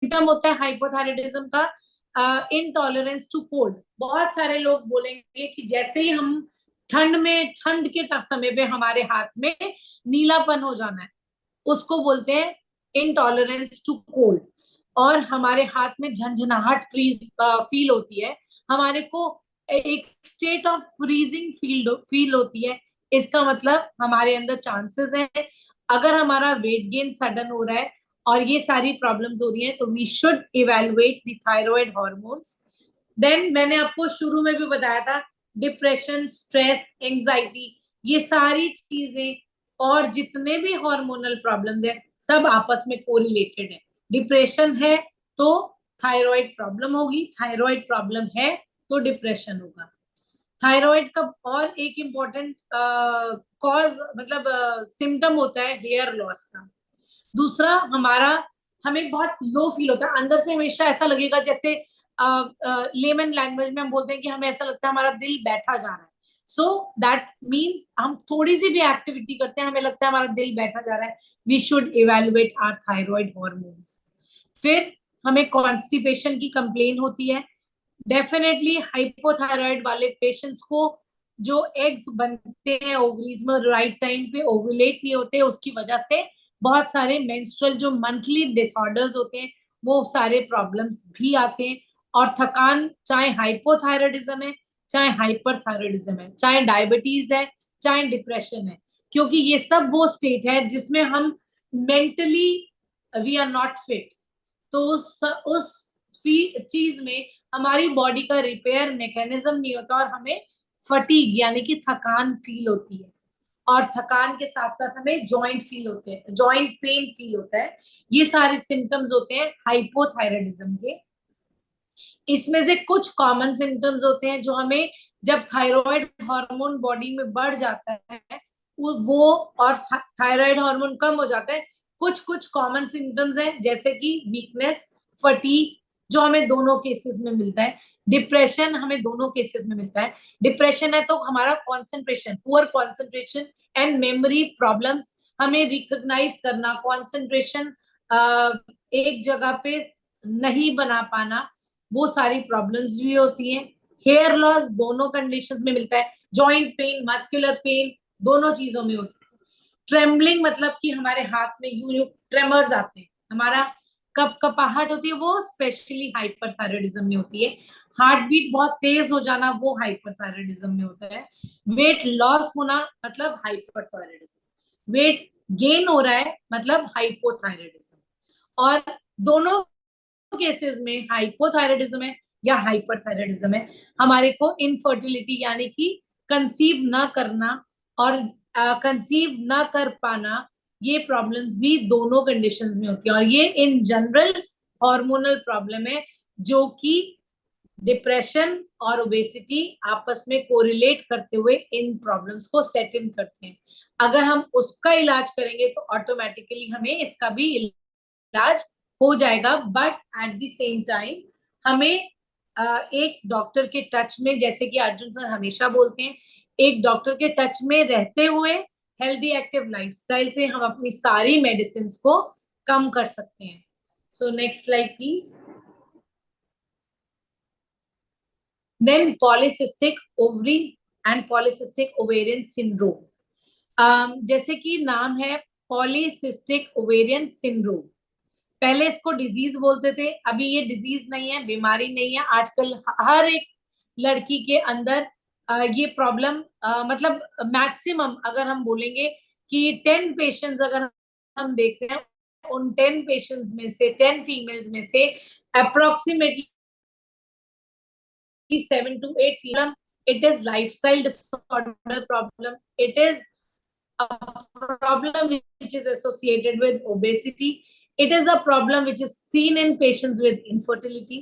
Symptom होता है hypothyroidism का इनटॉलरेंस टू कोल्ड। बहुत सारे लोग बोलेंगे कि जैसे ही हम ठंड के समय पे हमारे हाथ में नीलापन हो जाना है, उसको बोलते हैं इनटॉलरेंस टू कोल्ड। और हमारे हाथ में झंझनाहट फ्रीज फील होती है, हमारे को एक स्टेट ऑफ फ्रीजिंग फील होती है। इसका मतलब हमारे अंदर चांसेस है, अगर हमारा वेट गेन सडन हो रहा है और ये सारी प्रॉब्लम्स हो रही हैं, तो we should evaluate the thyroid hormones. Then मैंने आपको शुरू में भी बताया था, डिप्रेशन, स्ट्रेस, एंजाइटी, ये सारी चीजें और जितने भी हार्मोनल प्रॉब्लम्स है सब आपस में कोरिलेटेड है। डिप्रेशन है तो थायराइड प्रॉब्लम होगी, थायराइड प्रॉब्लम है तो डिप्रेशन होगा। थायराइड का और एक इम्पॉर्टेंट कॉज मतलब सिम्टम होता है हेयर लॉस का। दूसरा, हमें बहुत लो फील होता है अंदर से, हमेशा ऐसा लगेगा जैसे लेमन लैंग्वेज में हम बोलते हैं कि हमें ऐसा लगता है हमारा दिल बैठा जा रहा है। सो दैट मीन्स हम थोड़ी सी भी एक्टिविटी करते हैं हमें लगता है हमारा दिल बैठा जा रहा है। We should evaluate our thyroid hormones. फिर हमें कॉन्स्टिपेशन की कंप्लेन होती है। डेफिनेटली हाइपोथायराइड वाले पेशेंट्स को जो एग्स बनते हैं ओवरीज में राइट टाइम पे ओवुलेट नहीं होते, उसकी वजह से बहुत सारे मेंस्ट्रुअल जो मंथली डिसऑर्डर्स होते हैं वो सारे प्रॉब्लम्स भी आते हैं। और थकान, चाहे हाइपोथायराइडिज्म है, चाहे हाइपरथायराइडिज्म है, चाहे डायबिटीज है, चाहे डिप्रेशन है, क्योंकि ये सब वो स्टेट है जिसमें हम mentally we are not fit. तो उस चीज में हमारी बॉडी का रिपेयर मैकेनिज्म नहीं होता और हमें फटीग यानी कि थकान फील होती है। और थकान के साथ साथ हमें जॉइंट फील होते हैं, जॉइंट पेन फील होता है। ये सारे सिम्टम्स होते हैं हाइपोथायराइडिज्म के। इसमें से कुछ कॉमन सिम्टम्स होते हैं जो हमें, जब थायराइड हार्मोन बॉडी में बढ़ जाता है वो और थायराइड हार्मोन कम हो जाता है, कुछ कुछ कॉमन सिम्टम्स हैं जैसे कि वीकनेस, फटीग, जो हमें दोनों केसेस में मिलता है। डिप्रेशन हमें दोनों केसेस में मिलता है। डिप्रेशन है तो हमारा concentration, poor concentration and memory problems, हमें रिकॉग्नाइज करना, कंसंट्रेशन एक जगह पे नहीं बना पाना, वो सारी प्रॉब्लम्स भी होती हैं। हेयर लॉस दोनों कंडीशंस में मिलता है। जॉइंट पेन, मस्कुलर पेन, दोनों चीजों में होता है। ट्रेम्बलिंग मतलब कि हमारे हाथ में यूं यूं ट्रेमर्स आते हैं, हमारा कपाहट होती है, वो स्पेशली हाइपरथायराइडिज्म में होती है। हार्ट बीट बहुत तेज हो जाना वो हाइपरथायराइडिज्म में होता है। वेट लॉस होना मतलब हाइपरथायराइडिज्म। वेट गेन हो रहा है मतलब हाइपोथायराइडिज्म। और दोनों केसेस में हाइपोथायराइडिज्म है या हाइपरथायराइडिज्म है, हमारे को इनफर्टिलिटी यानी कि कंसीव ना करना और कंसीव ना कर पाना, ये प्रॉब्लम भी दोनों कंडीशंस में होती है। और ये इन जनरल हार्मोनल प्रॉब्लम है जो कि डिप्रेशन और ओबेसिटी आपस में कोरिलेट करते हुए इन प्रॉब्लम्स को सेट इन करते हैं। अगर हम उसका इलाज करेंगे तो ऑटोमेटिकली हमें इसका भी इलाज हो जाएगा। But at the same time हमें एक डॉक्टर के टच में, जैसे कि अर्जुन सर हमेशा बोलते हैं, एक डॉक्टर के टच में रहते हुए हेल्दी एक्टिव लाइफस्टाइल से हम अपनी सारी मेडिसिन को कम कर सकते हैं। So next slide please. Then polycystic ovary and polycystic ovarian syndrome. जैसे कि नाम है पॉलीसिस्टिक ओवेरियन सिंड्रोम, पहले इसको डिजीज बोलते थे, अभी ये डिजीज नहीं है, बीमारी नहीं है। आजकल हर एक लड़की के अंदर ये प्रॉब्लम, मतलब मैक्सिमम अगर हम बोलेंगे कि 10 पेशेंट्स अगर हम देख रहे हैं, उन 10 पेशेंट्स में से 10 फीमेल्स में से approximately 7 to 8 female, it is lifestyle disorder problem, it is a problem which is associated with obesity, it is a problem which is seen in patients with infertility.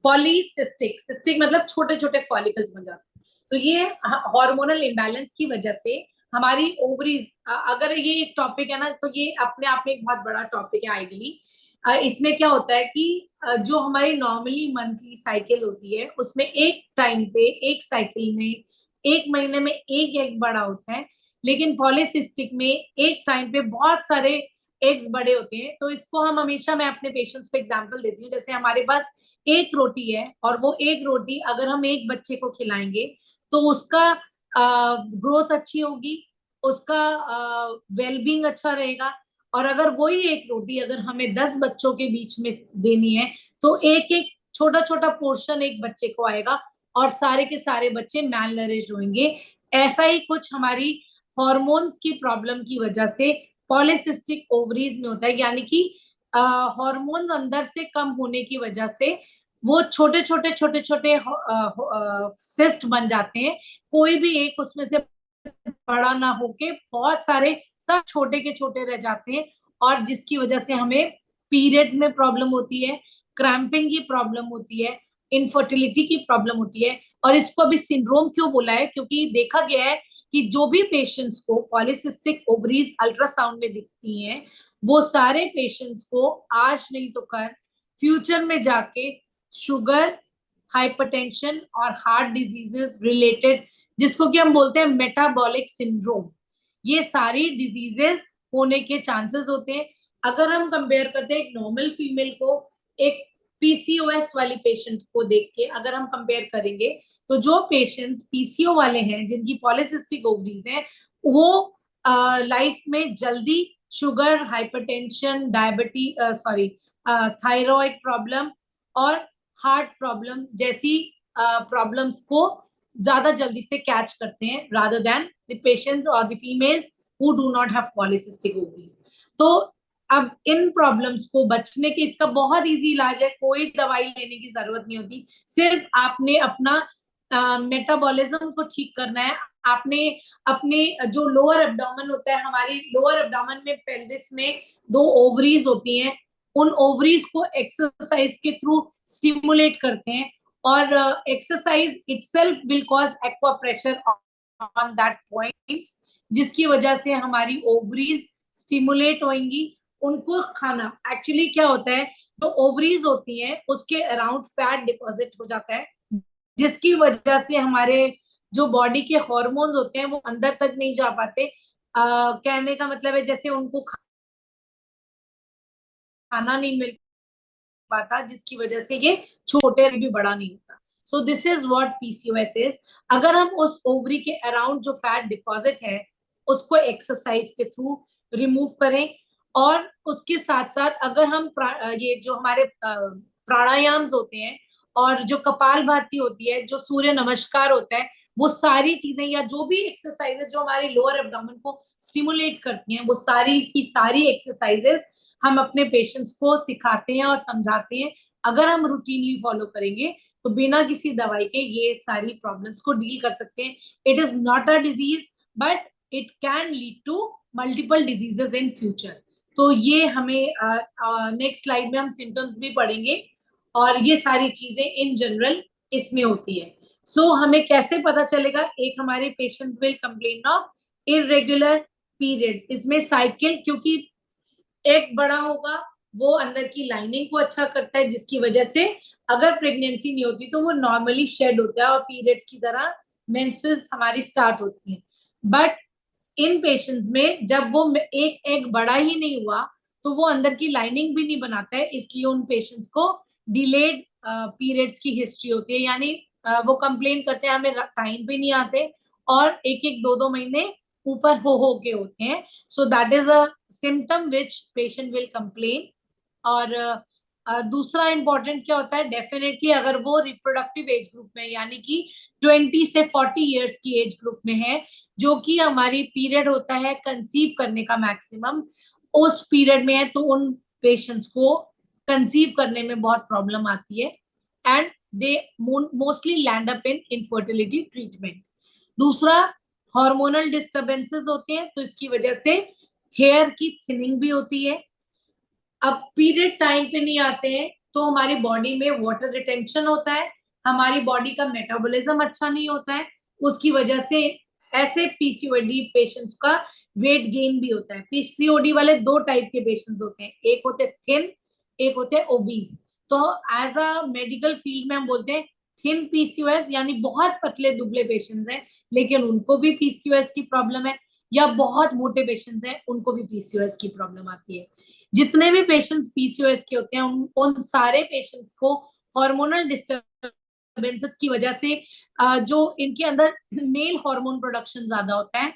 Polycystic, cystic मतलब छोटे छोटे follicles बन जाते हैं, तो ये hormonal imbalance की वजह से हमारी ओवरीज, अगर ये एक टॉपिक है ना तो ये अपने आप में एक बहुत बड़ा टॉपिक है आइडियली। इसमें क्या होता है कि जो हमारी नॉर्मली मंथली साइकिल होती है उसमें एक टाइम पे, एक साइकिल में, एक महीने में एक एग बड़ा होता है, लेकिन पॉलीसिस्टिक में एक टाइम पे बहुत सारे एग्स बड़े होते हैं। तो इसको हम हमेशा, मैं अपने पेशेंट्स को एग्जांपल देती हूँ, जैसे हमारे पास एक रोटी है और वो एक रोटी अगर हम एक बच्चे को खिलाएंगे तो उसका ग्रोथ अच्छी होगी, उसका वेलबींग अच्छा रहेगा। और अगर वही एक रोटी अगर हमें 10 बच्चों के बीच में देनी है तो एक एक छोटा छोटा पोर्शन एक बच्चे को आएगा और सारे के सारे बच्चे मैल नरिश्ड होंगे। ऐसा ही कुछ हमारी हॉर्मोन्स की प्रॉब्लम की वजह से पॉलिसिस्टिक ओवरीज में होता है, यानी कि हॉर्मोन्स अंदर से कम होने की वजह से वो छोटे छोटे छोटे छोटे सिस्ट बन जाते हैं। कोई भी एक उसमें से बड़ा ना होके बहुत सारे सब छोटे के छोटे रह जाते हैं, और जिसकी वजह से हमें पीरियड्स में प्रॉब्लम होती है, क्रैम्पिंग की प्रॉब्लम होती है, इनफर्टिलिटी की प्रॉब्लम होती है। और इसको अभी सिंड्रोम क्यों बोला है, क्योंकि देखा गया है कि जो भी पेशेंट्स को पॉलिसिस्टिक ओवरीज अल्ट्रासाउंड में दिखती हैं वो सारे पेशेंट्स को आज नहीं तो कल फ्यूचर में जाके शुगर, हाइपरटेंशन और हार्ट डिजीजेस रिलेटेड, जिसको कि हम बोलते हैं मेटाबॉलिक सिंड्रोम, ये सारी डिजीजेस होने के चांसेस होते हैं। अगर हम कंपेयर करते हैं एक नॉर्मल फीमेल को एक पीसीओएस वाली पेशेंट को देख के अगर हम कंपेयर करेंगे, तो जो पेशेंट्स पीसीओ वाले हैं जिनकी पॉलिसिस्टिक ओवरीज हैं वो लाइफ में जल्दी sugar, hypertension, diabetes, sorry thyroid problem और हार्ट प्रॉब्लम जैसी प्रॉब्लम्स को ज्यादा जल्दी से कैच करते हैं रादर देन द पेशेंट्स और the females who do not have polycystic ovaries. तो अब इन प्रॉब्लम्स को बचने के इसका बहुत इजी इलाज है, कोई दवाई लेने की जरूरत नहीं होती, सिर्फ आपने अपना मेटाबॉलिज्म को ठीक करना है। आपने अपने जो लोअर एब्डोमेन होता है, हमारी लोअर एब्डोमेन में पेल्विस में 2 ओवरीज होती हैं, उन ओवरीज को एक्सरसाइज के थ्रू स्टिमुलेट करते हैं और exercise itself will cause aqua pressure on that point, जिसकी वजह से हमारी ओवरीज स्टिमुलेट होंगी। उनको खाना एक्चुअली क्या होता है, जो ओवरीज होती हैं उसके अराउंड फैट डिपॉजिट हो जाता है, जिसकी वजह से हमारे जो बॉडी के हार्मोन्स होते हैं वो अंदर तक नहीं जा पाते। कहने का मतलब है जैसे उनको खाना नहीं मिल पाता, जिसकी वजह से ये छोटे भी बड़ा नहीं होता। So this is what PCOS is. अगर हम उस ओवरी के अराउंड जो फैट डिपॉजिट है उसको एक्सरसाइज के थ्रू रिमूव करें, और उसके साथ साथ अगर हम ये जो हमारे प्राणायाम्स होते हैं और जो कपालभाति होती है, जो सूर्य नमस्कार होता है, वो सारी चीजें या जो भी एक्सरसाइजेस जो हमारे लोअर एब्डोमेन को स्टिमुलेट करती हैं, वो सारी की सारी एक्सरसाइजेस हम अपने पेशेंट्स को सिखाते हैं और समझाते हैं। अगर हम रूटीनली फॉलो करेंगे तो बिना किसी दवाई के ये सारी प्रॉब्लम्स को डील कर सकते हैं। It is not a disease but it can lead to multiple diseases in future. तो ये हमें नेक्स्ट स्लाइड में हम सिम्टम्स भी पढ़ेंगे और ये सारी चीजें इन जनरल इसमें होती है। सो हमें कैसे पता चलेगा, एक हमारे patient will complain of irregular periods, इसमें साइकिल, क्योंकि एक बड़ा होगा वो अंदर की लाइनिंग को अच्छा करता है, जिसकी वजह से अगर प्रेगनेंसी नहीं होती तो वो नॉर्मली शेड होता है और पीरियड्स की तरह मेंसेस हमारी स्टार्ट होती है। बट इन पेशेंट्स में जब वो एक एग बड़ा ही नहीं हुआ तो वो अंदर की लाइनिंग भी नहीं बनाता है, इसलिए उन पेशेंट्स को डिलेड पीरियड्स की हिस्ट्री होती है, यानी वो कंप्लेन करते हैं हमें टाइम पे नहीं आते और एक एक 2 महीने ऊपर हो के होते हैं। So that is a symptom which patient will complain. और दूसरा इंपॉर्टेंट क्या होता है, डेफिनेटली अगर वो रिप्रोडक्टिव एज ग्रुप में यानी कि 20 से 40 इयर्स की एज ग्रुप में है, जो कि हमारी पीरियड होता है कंसीव करने का मैक्सिमम, उस पीरियड में है, तो उन पेशेंट्स को कंसीव करने में बहुत प्रॉब्लम आती है and they mostly land up in infertility treatment. दूसरा, हार्मोनल डिस्टर्बेंसेस होते हैं, तो इसकी वजह से हेयर की थिनिंग भी होती है। अब पीरियड टाइम पे नहीं आते हैं तो हमारी बॉडी में वाटर रिटेंशन होता है, हमारी बॉडी का मेटाबॉलिज्म अच्छा नहीं होता है, उसकी वजह से ऐसे पीसीओडी पेशेंट्स का वेट गेन भी होता है। पीसीओडी वाले 2 टाइप के पेशेंट्स होते हैं, एक होते थिन, एक होते ओबीज। तो एज अ मेडिकल फील्ड में हम बोलते हैं थिन पीसीओएस, यानी बहुत पतले दुबले पेशेंट्स हैं लेकिन उनको भी पीसीओएस की प्रॉब्लम है। या बहुत मोटे पेशेंट्स हैं उनको भी पीसीओएस की प्रॉब्लम आती है। जितने भी पेशेंट्स पीसीओएस के होते हैं उन सारे पेशेंट्स को हार्मोनल डिस्टर्बेंसेस की वजह से जो इनके अंदर मेल हार्मोन प्रोडक्शन ज्यादा होता है,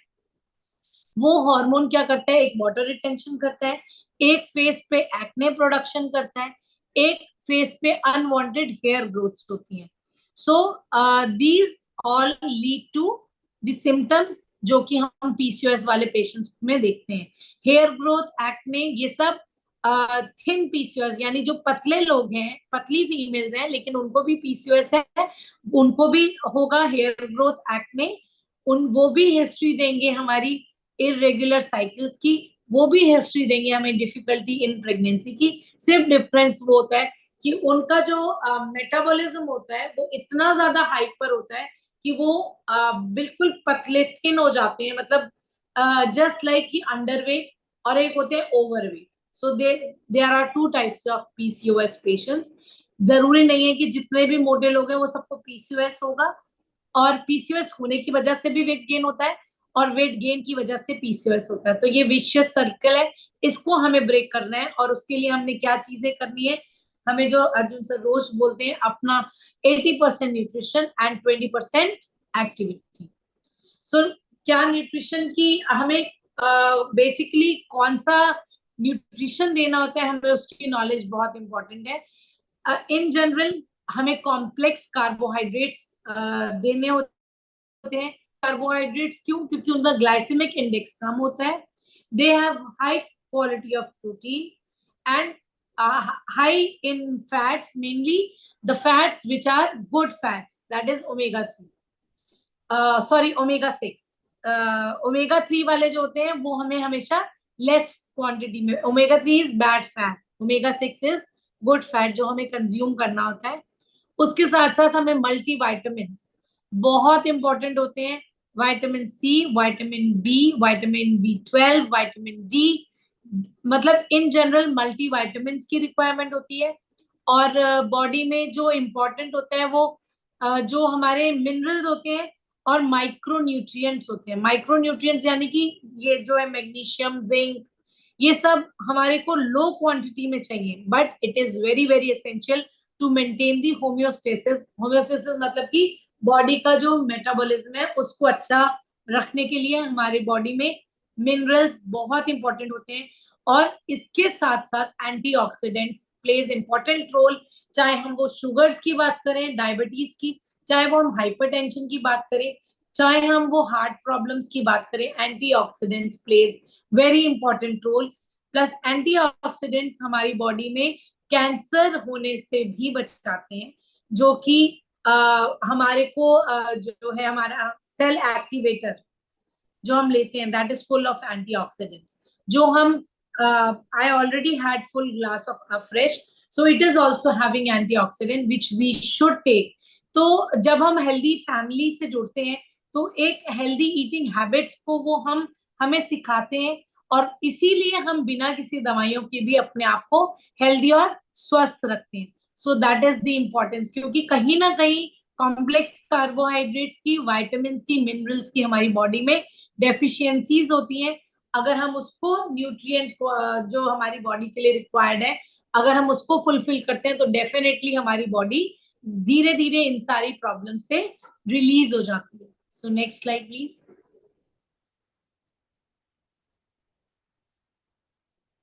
वो हार्मोन क्या करता है, एक वाटर रिटेंशन करता है, एक फेस पे एक्ने प्रोडक्शन करता है, एक फेस पे अनवांटेड हेयर ग्रोथ्स होती हैं। So these all lead to the symptoms जो कि हम पीसीओएस वाले पेशेंट्स में देखते हैं। हेयर ग्रोथ, एक्ने, ये सब थिन पीसीओएस यानी जो पतले लोग हैं, पतली फीमेल्स हैं लेकिन उनको भी पीसीओएस है, उनको भी होगा हेयर ग्रोथ, एक्ने, वो भी हिस्ट्री देंगे हमारी इरेगुलर साइकिल्स की, वो भी हिस्ट्री देंगे हमें डिफिकल्टी इन प्रेगनेंसी की। सिर्फ डिफरेंस वो होता है कि उनका जो मेटाबॉलिज्म होता है वो इतना ज्यादा हाइपर होता है कि वो बिल्कुल पतले थिन हो जाते हैं, मतलब जस्ट लाइक कि अंडरवेट, और एक होते हैं overweight. So there are two types of PCOS patients. जरूरी नहीं है कि जितने भी मोटे लोग हैं वो सबको पीसीओएस होगा, और पीसीओएस होने की वजह से भी वेट गेन होता है और वेट गेन की वजह से पीसीओएस होता है। तो ये विशियस सर्कल है, इसको हमें ब्रेक करना है। और उसके लिए हमने क्या चीजें करनी है, हमें जो अर्जुन सर रोज बोलते हैं, अपना 80% न्यूट्रिशन एंड 20% एक्टिविटी। सो क्या न्यूट्रिशन की हमें बेसिकली कौन सा न्यूट्रिशन देना होता है, हमें उसकी नॉलेज बहुत इंपॉर्टेंट है। इन जनरल हमें कॉम्प्लेक्स कार्बोहाइड्रेट्स देने होते हैं। कार्बोहाइड्रेट्स क्यों? क्योंकि उनका ग्लाइसेमिक इंडेक्स कम होता है, they have high quality of protein and high in fats, mainly the fats which are good fats, that is omega 3, sorry omega 6। Omega 3 वाले जो होते हैं वो हमें हमेशा लेस क्वांटिटी में, omega 3 is bad fat, omega 6 is good fat जो हमें कंज्यूम करना होता है। उसके साथ साथ हमें मल्टी वाइटामिन बहुत इंपॉर्टेंट होते हैं, vitamin C, vitamin B, vitamin B12, vitamin D, मतलब इन जनरल मल्टी वाइटामिन की रिक्वायरमेंट होती है। और बॉडी में जो इम्पोर्टेंट होता है वो जो हमारे मिनरल्स होते हैं और माइक्रो न्यूट्रिएंट्स होते हैं। माइक्रो न्यूट्रिएंट्स यानी कि ये जो है मैग्नीशियम, जिंक, ये सब हमारे को लो क्वांटिटी में चाहिए, but it is very very essential to maintain the homeostasis. Homeostasis मतलब कि बॉडी का जो मेटाबॉलिज्म है उसको अच्छा रखने के लिए हमारे बॉडी में मिनरल्स बहुत इंपॉर्टेंट होते हैं। और इसके साथ साथ एंटीऑक्सीडेंट्स प्लेज इंपॉर्टेंट रोल, चाहे हम वो शुगर्स की बात करें, डायबिटीज की, चाहे वो हम हाइपरटेंशन की बात करें, चाहे हम वो हार्ट प्रॉब्लम्स की बात करें, antioxidants plays very important role. Plus antioxidants हमारी बॉडी में कैंसर होने से भी बचाते हैं, जो कि हमारे को जो है हमारा सेल एक्टिवेटर जो हम लेते हैं, that is full of antioxidants. जो हम I already had full glass of fresh, so it is also having antioxidant which we should take. तो जब हम हेल्दी फैमिली से जुड़ते हैं तो एक हेल्दी ईटिंग हैबिट्स को वो हमें सिखाते हैं, और इसीलिए हम बिना किसी दवाइयों के भी अपने आप को हेल्दी और स्वस्थ रखते हैं। So that is the importance, क्योंकि कहीं ना कहीं कॉम्प्लेक्स कार्बोहाइड्रेट्स की, वाइटामिन की, मिनरल्स की हमारी बॉडी में डेफिशिएंसीज होती हैं। अगर हम उसको न्यूट्रिएंट जो हमारी बॉडी के लिए रिक्वायर्ड है, अगर हम उसको फुलफिल करते हैं तो डेफिनेटली हमारी बॉडी धीरे धीरे इन सारी प्रॉब्लम से रिलीज हो जाती है। So next slide please.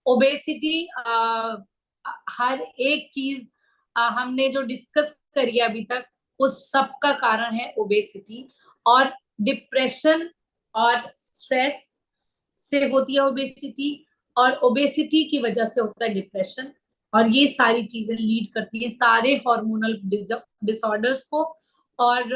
Obesity, हर एक चीज हमने जो डिस्कस करी है अभी तक उस सब का कारण है ओबेसिटी। और डिप्रेशन और स्ट्रेस से होती है ओबेसिटी, और ओबेसिटी की वजह से होता है डिप्रेशन, और ये सारी चीजें लीड करती हैं सारे हार्मोनल डिसऑर्डर्स को। और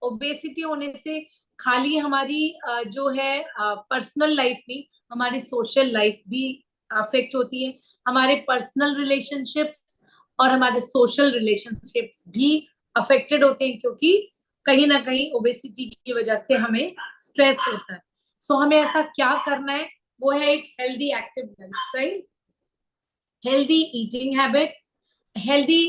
ओबेसिटी होने से खाली हमारी जो है पर्सनल लाइफ नहीं, हमारी सोशल लाइफ भी अफेक्ट होती है। हमारे पर्सनल रिलेशनशिप्स और हमारे सोशल रिलेशनशिप्स भी अफेक्टेड होते हैं, क्योंकि कहीं ना कहीं ओबेसिटी की वजह से हमें स्ट्रेस होता है। सो हमें ऐसा क्या करना है, वो है एक healthy active lifestyle, healthy eating habits, healthy